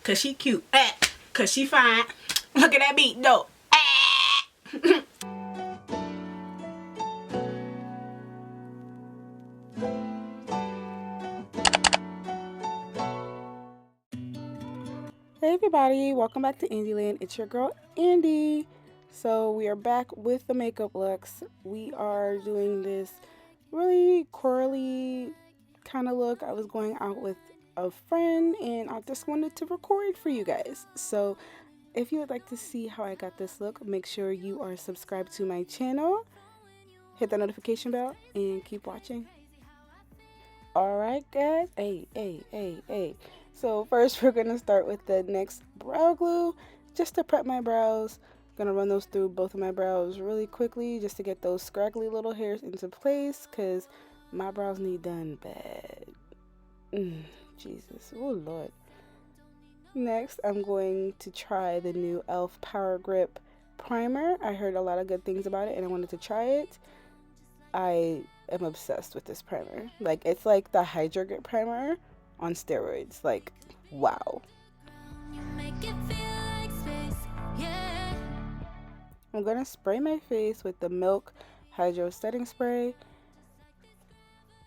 cause she cute, cause she fine. Look at that beat though. Hey everybody, welcome back to Andyland. It's your girl Andy. So we are back with the makeup looks. We are doing this really corally kind of look. I was going out with a friend and I just wanted to record for you guys. So if you would like to see how I got this look, make sure you are subscribed to my channel, hit the notification bell, and keep watching. Alright guys, hey. So first we're going to start with the NYX Brow Glue just to prep my brows. I'm going to run those through both of my brows really quickly just to get those scraggly little hairs into place because my brows need done bad. Jesus, oh Lord. Next, I'm going to try the new e.l.f. Power Grip Primer. I heard a lot of good things about it and I wanted to try it. I am obsessed with this primer. Like, it's like the Hydra Grip Primer on steroids. Like, wow. I'm gonna spray my face with the Milk Hydro Setting Spray,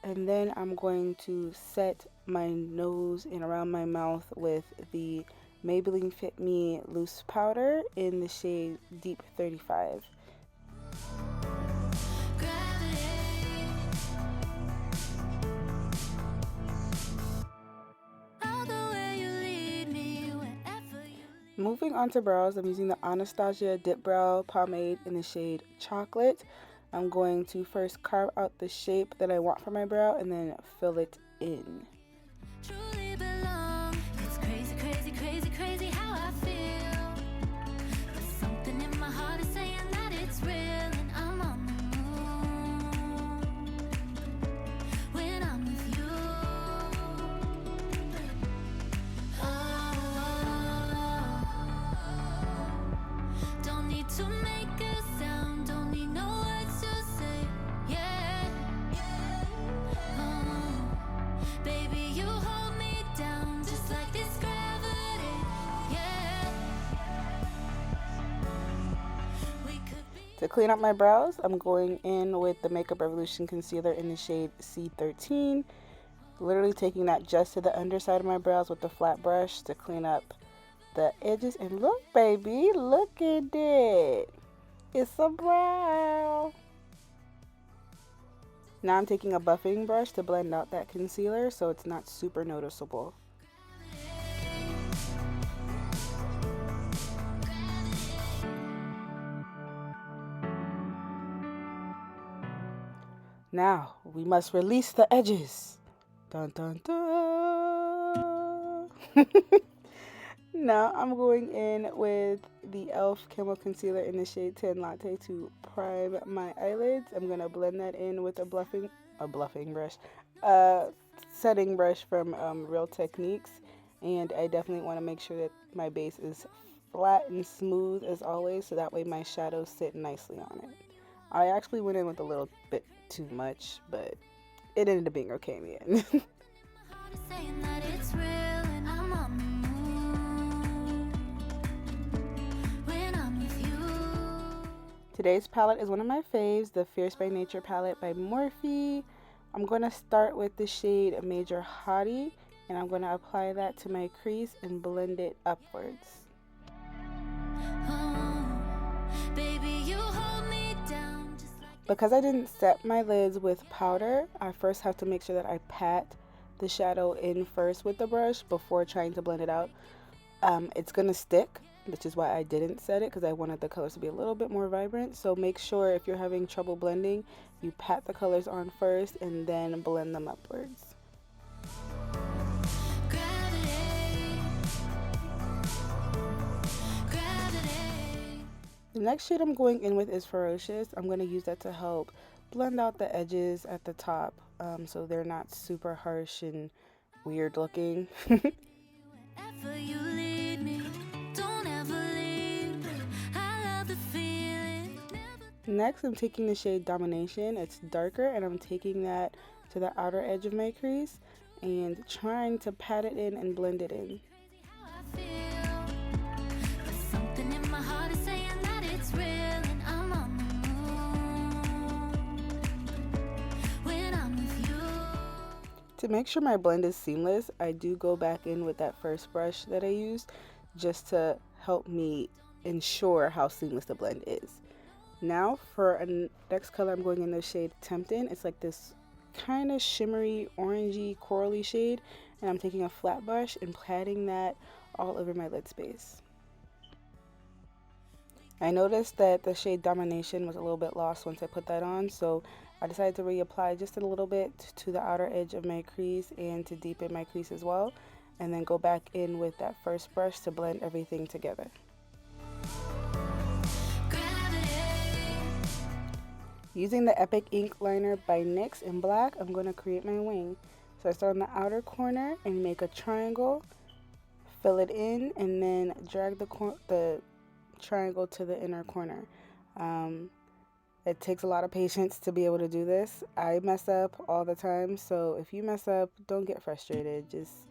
and then I'm going to set my nose and around my mouth with the Maybelline Fit Me loose powder in the shade Deep 35. Moving on to brows, I'm using the Anastasia Dipbrow pomade in the shade Chocolate. I'm going to first carve out the shape that I want for my brow and then fill it in. It's crazy how I feel. But something in my heart is saying that it's real and I'm on the move when I'm with you. Don't need to make a sound, don't need no words to say, yeah. Baby, you hold me down just like this gravity, yeah. To clean up my brows, I'm going in with the Makeup Revolution concealer in the shade C13. Literally taking that just to the underside of my brows with the flat brush to clean up the edges. And look, baby, look at it. It's a brow. Now I'm taking a buffing brush to blend out that concealer so it's not super noticeable. Now we must release the edges. Dun dun dun. Now I'm going in with the e.l.f. Camo Concealer in the shade 10 Latte to prime my eyelids. I'm going to blend that in with a setting brush from Real Techniques. And I definitely want to make sure that my base is flat and smooth as always, so that way my shadows sit nicely on it. I actually went in with a little bit too much, but it ended up being okay in the end. Today's palette is one of my faves, the Fierce by Nature palette by Morphe. I'm going to start with the shade Major Hottie, and I'm going to apply that to my crease and blend it upwards. Because I didn't set my lids with powder, I first have to make sure that I pat the shadow in first with the brush before trying to blend it out. It's going to stick, which is why I didn't set it, because I wanted the colors to be a little bit more vibrant. So make sure if you're having trouble blending, you pat the colors on first and then blend them upwards. The next shade I'm going in with is Ferocious. I'm going to use that to help blend out the edges at the top so they're not super harsh and weird looking. Next, I'm taking the shade Domination. It's darker, and I'm taking that to the outer edge of my crease and trying to pat it in and blend it in. To make sure my blend is seamless, I do go back in with that first brush that I used just to help me ensure how seamless the blend is. Now for a next color, I'm going in the shade Temptin'. It's like this kind of shimmery, orangey, corally shade, and I'm taking a flat brush and patting that all over my lid space. I noticed that the shade Domination was a little bit lost once I put that on, so I decided to reapply just a little bit to the outer edge of my crease and to deepen my crease as well, and then go back in with that first brush to blend everything together. Using the Epic Ink liner by NYX in black, I'm going to create my wing. So I start on the outer corner and make a triangle, fill it in, and then drag the triangle to the inner corner. It takes a lot of patience to be able to do this. I mess up all the time, so if you mess up, don't get frustrated. Just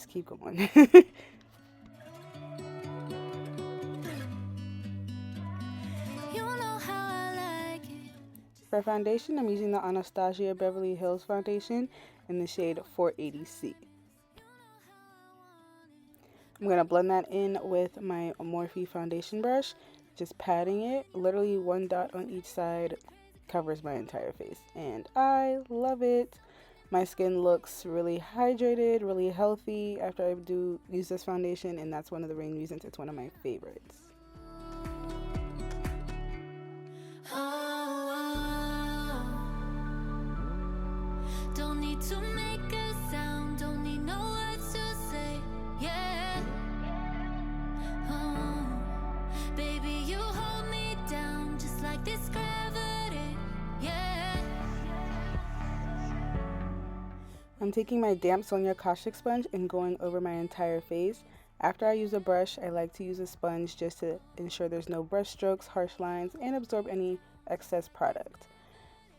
keep going. For foundation, I'm using the Anastasia Beverly Hills foundation in the shade 480C. I'm going to blend that in with my Morphe foundation brush, just patting it. Literally one dot on each side covers my entire face, and I love it. My skin looks really hydrated, really healthy after I do use this foundation, and that's one of the main reasons it's one of my favorites. Don't need to make a sound, don't need no words to say, yeah. Baby, you hold me down just like this gravity, yeah. I'm taking my damp Sonia caustic sponge and going over my entire face. After I use a brush, I like to use a sponge just to ensure there's no brush strokes, harsh lines, and absorb any excess product.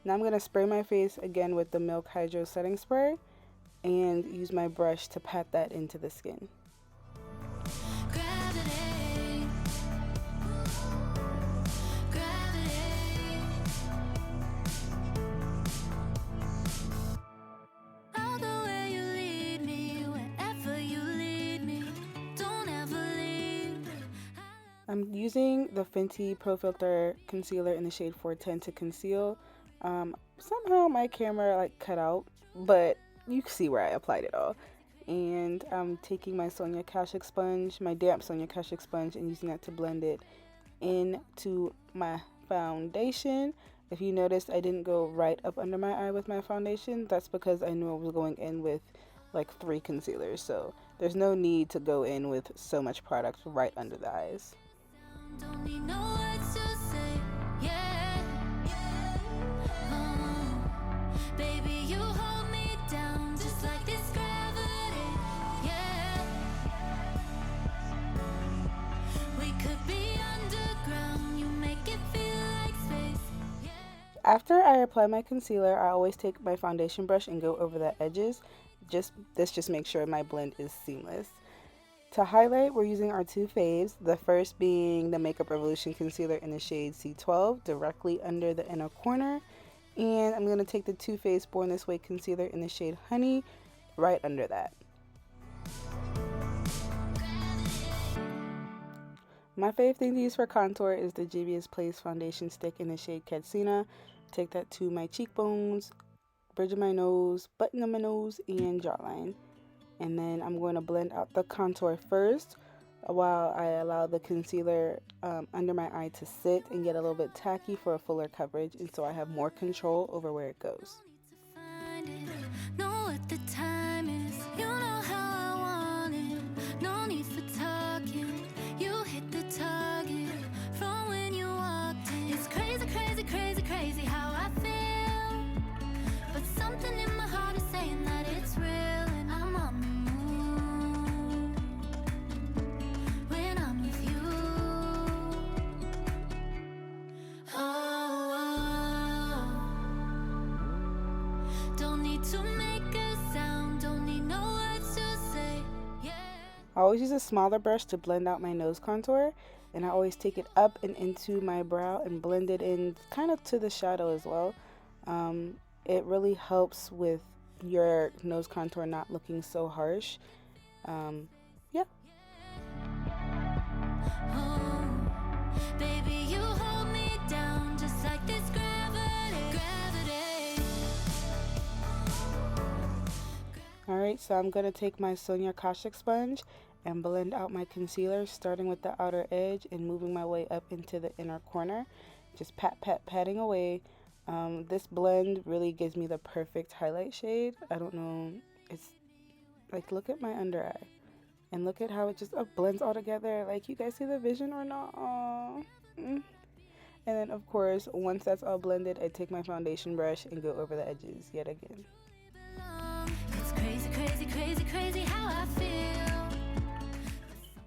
Now I'm going to spray my face again with the Milk Hydro Setting Spray and use my brush to pat that into the skin. Gravity, gravity. All the way you lead me, wherever you lead me, don't ever leave. I'm using the Fenty Profilt'r concealer in the shade 410 to conceal. Somehow my camera cut out, but you can see where I applied it all. And I'm taking my Sonia caustic sponge, my damp Sonia caustic sponge, and using that to blend it into my foundation. If you noticed, I didn't go right up under my eye with my foundation. That's because I knew I was going in with 3 concealers, so there's no need to go in with so much product right under the eyes. Don't need no words to say, yeah. Baby, you hold me down just like this gravity, yeah. We could be underground, you make it feel like space, yeah. After I apply my concealer, I always take my foundation brush and go over the edges. This just makes sure my blend is seamless. To highlight, we're using our 2 faves, the first being the Makeup Revolution concealer in the shade C12 directly under the inner corner. And I'm going to take the Too Faced Born This Way concealer in the shade Honey right under that. My favorite thing to use for contour is the Juvia's Place foundation stick in the shade Katsina. Take that to my cheekbones, bridge of my nose, button of my nose, and jawline. And then I'm going to blend out the contour first while I allow the concealer under my eye to sit and get a little bit tacky for a fuller coverage, and so I have more control over where it goes. Know what the time is, you know how I want it, no need for talking, you hit the target from when you walked in. It's crazy, crazy, crazy, crazy how I feel, but something in my heart is saying that it's real, and I'm on the move when I'm with you. Don't need to make a sound, don't need no words to say, yeah. I always use a smaller brush to blend out my nose contour, and I always take it up and into my brow and blend it in kind of to the shadow as well. It really helps with your nose contour not looking so harsh. Yeah. Oh, baby, you hold me down just like this gravity. Alright, so I'm going to take my Sonia Kashuk sponge and blend out my concealer, starting with the outer edge and moving my way up into the inner corner. Just patting away. This blend really gives me the perfect highlight shade. I don't know, it's like, look at my under eye. And look at how it just blends all together. Like, you guys see the vision or not? Aww. And then, of course, once that's all blended, I take my foundation brush and go over the edges yet again. It's crazy, crazy, crazy, crazy how I feel.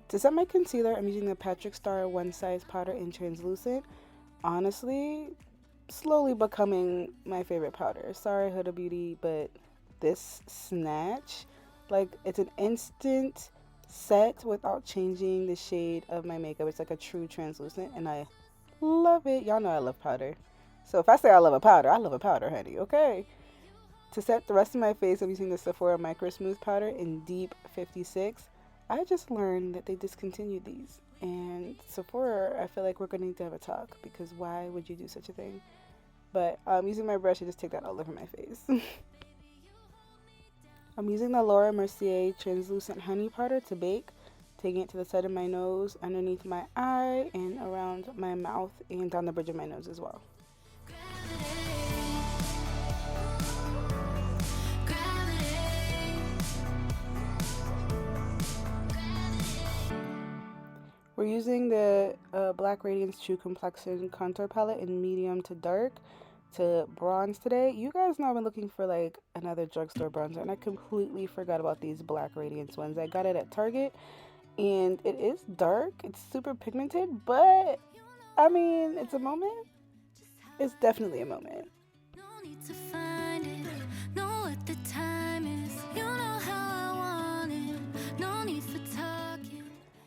To set my concealer, I'm using the Patrick Star One Size Powder in Translucent. Honestly, slowly becoming my favorite powder. Sorry, Huda Beauty, but this snatch, like, it's an instant set without changing the shade of my makeup. It's like a true translucent, and I love it. Y'all know I love powder. So if I say I love a powder, honey, okay? To set the rest of my face, I'm using the Sephora Micro Smooth Powder in Deep 56. I just learned that they discontinued these. And Sephora, I feel like we're going to need to have a talk, because why would you do such a thing? But using my brush, I just take that all over my face. I'm using the Laura Mercier Translucent Honey Powder to bake, taking it to the side of my nose, underneath my eye, and around my mouth, and down the bridge of my nose as well. We're using the Black Radiance True Complexion Contour Palette in medium to dark to bronze today. You guys know I've been looking for like another drugstore bronzer, and I completely forgot about these Black Radiance ones. I got it at Target, and it is dark. It's super pigmented, but I mean, it's a moment. It's definitely a moment. No need to find it, know what the time is. You know how I want it, no need for talking.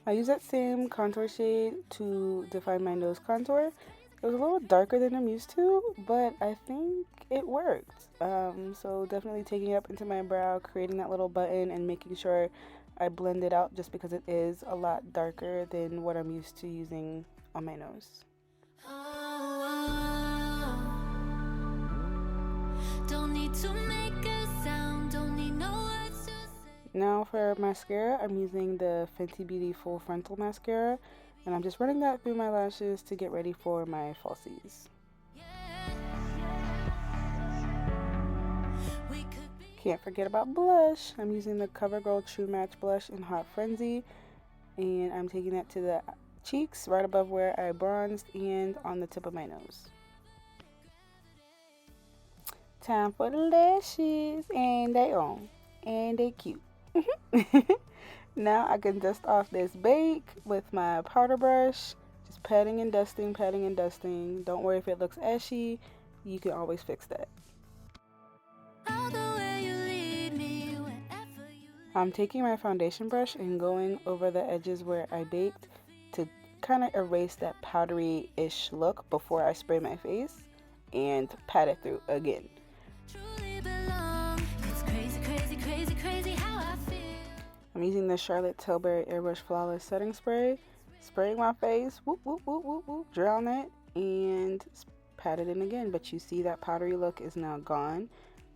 I use that same contour shade to define my nose contour. It was a little darker than I'm used to, but I think it worked. So definitely taking it up into my brow, creating that little button, and making sure I blend it out, just because it is a lot darker than what I'm used to using on my nose. Don't need to make a sound, don't need no words to say. Now for mascara, I'm using the Fenty Beauty Full Frontal Mascara, and I'm just running that through my lashes to get ready for my falsies. Can't forget about blush. I'm using the CoverGirl True Match Blush in Hot Frenzy, and I'm taking that to the cheeks right above where I bronzed and on the tip of my nose. Time for the lashes, and they on, and they cute. Now I can dust off this bake with my powder brush, just patting and dusting, patting and dusting. Don't worry if it looks ashy, you can always fix that. I'll go where you lead me, wherever you I'm taking my foundation brush and going over the edges where I baked to kind of erase that powdery-ish look before I spray my face and pat it through again. truly belong. It's crazy, crazy, crazy, crazy how I feel. I'm using the Charlotte Tilbury Airbrush Flawless Setting Spray, spraying my face, whoop, whoop, whoop, whoop, whoop, drown it, and pat it in again. But you see that powdery look is now gone,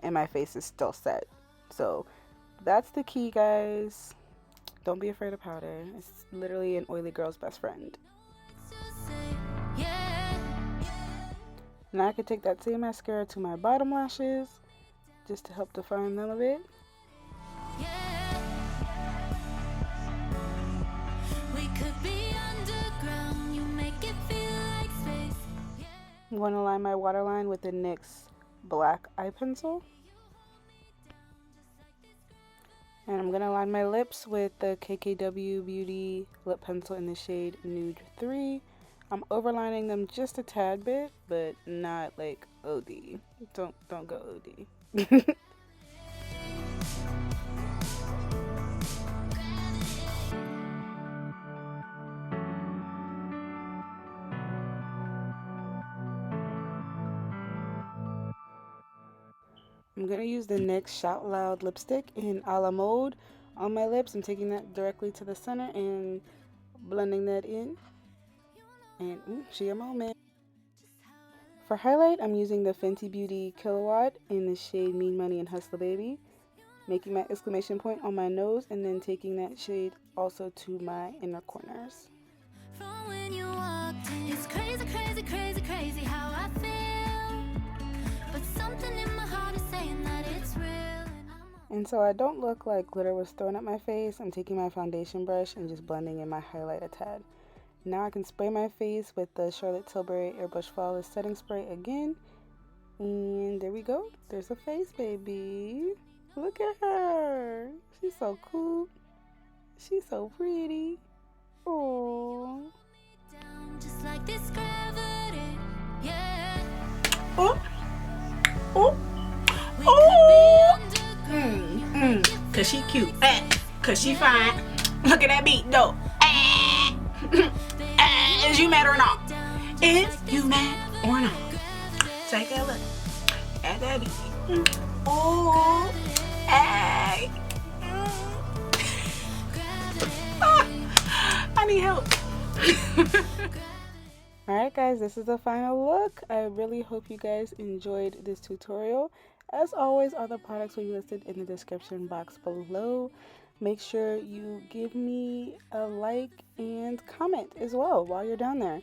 and my face is still set. So that's the key, guys. Don't be afraid of powder. It's literally an oily girl's best friend. Now I can take that same mascara to my bottom lashes just to help define them a bit. We could be underground, you make it feel like space. I'm going to line my waterline with the NYX black eye pencil. And I'm going to line my lips with the KKW Beauty lip pencil in the shade Nude 3. I'm overlining them just a tad bit, but not like OD. Don't go OD. I'm going to use the NYX Shout Loud lipstick in a la mode on my lips. I'm taking that directly to the center and blending that in. And she a moment. For highlight, I'm using the Fenty Beauty Killawatt in the shade Mean Money and Hustla Baby. Making my exclamation point on my nose and then taking that shade also to my inner corners. From when you walked in, it's crazy, crazy, crazy, crazy how I feel. But something in my heart is saying that it's real. And so I don't look like glitter was thrown at my face. I'm taking my foundation brush and just blending in my highlight a tad. Now I can spray my face with the Charlotte Tilbury Airbrush Flawless Setting Spray again. And there we go. There's a face, baby. Look at her. She's so cool. She's so pretty. Oh. Just like this gravity, yeah. Oh. Oh. Oh. Cause she cute. Cause she fine. Look at that beat though. Is you mad or not? Is you mad or not? Take a look at that beat. Oh. Hey. I need help. Alright guys, this is the final look. I really hope you guys enjoyed this tutorial. As always, all the products will be listed in the description box below. Make sure you give me a like and comment as well while you're down there.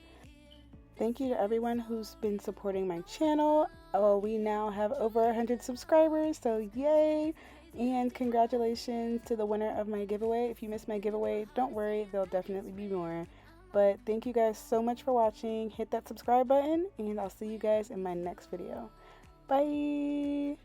Thank you to everyone who's been supporting my channel. We now have over 100 subscribers, so yay! And congratulations to the winner of my giveaway. If you missed my giveaway, don't worry, there'll definitely be more. But thank you guys so much for watching. Hit that subscribe button, and I'll see you guys in my next video. Bye!